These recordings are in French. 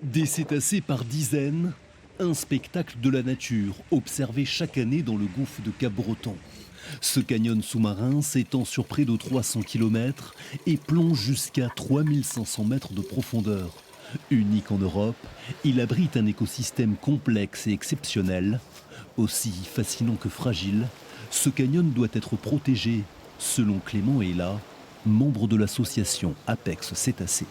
Des cétacés par dizaines, un spectacle de la nature observé chaque année dans le gouffre de Cap-Breton. Ce canyon sous-marin s'étend sur près de 300 km et plonge jusqu'à 3500 mètres de profondeur. Unique en Europe, il abrite un écosystème complexe et exceptionnel. Aussi fascinant que fragile, ce canyon doit être protégé, selon Clément Héla, membre de l'association Apex Cétacés.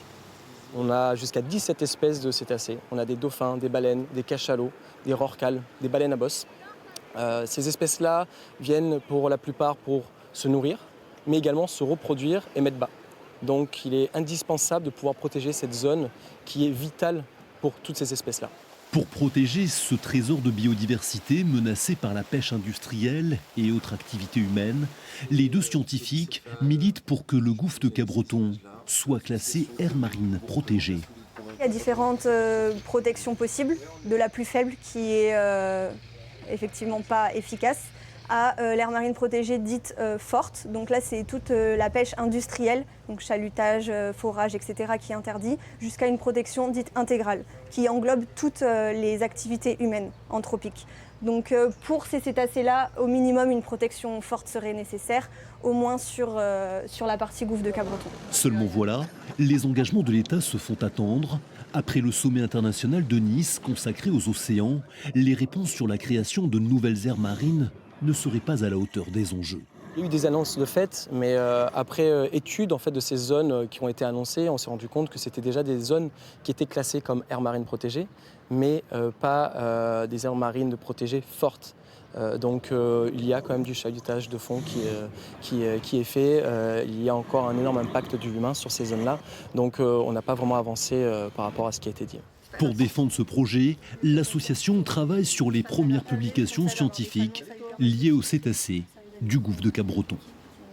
On a jusqu'à 17 espèces de cétacés. On a des dauphins, des baleines, des cachalots, des rorquals, des baleines à bosse. Ces espèces-là viennent pour la plupart pour se nourrir, mais également se reproduire et mettre bas. Donc il est indispensable de pouvoir protéger cette zone qui est vitale pour toutes ces espèces-là. Pour protéger ce trésor de biodiversité menacé par la pêche industrielle et autres activités humaines, les deux scientifiques militent pour que le gouffre de Cap-Breton soit classé aire marine protégée. Il y a différentes protections possibles, de la plus faible qui est effectivement pas efficace, à l'aire marine protégée dite forte. Donc là, c'est toute la pêche industrielle, donc chalutage, forage, etc., qui est interdit, jusqu'à une protection dite intégrale, qui englobe toutes les activités humaines anthropiques. Donc pour ces cétacés-là, au minimum, une protection forte serait nécessaire, au moins sur la partie gouffre de Cap-Breton. Seulement voilà, les engagements de l'État se font attendre. Après le sommet international de Nice consacré aux océans, les réponses sur la création de nouvelles aires marines ne seraient pas à la hauteur des enjeux. Il y a eu des annonces de fait, mais après étude de ces zones qui ont été annoncées, on s'est rendu compte que c'était déjà des zones qui étaient classées comme aires marines protégées, mais pas des aires marines protégées fortes. Donc il y a quand même du chalutage de fond qui est fait. Il y a encore un énorme impact de l'humain sur ces zones-là. Donc on n'a pas vraiment avancé par rapport à ce qui a été dit. Pour défendre ce projet, l'association travaille sur les premières publications scientifiques liées aux cétacés du gouffre de Cap-Breton.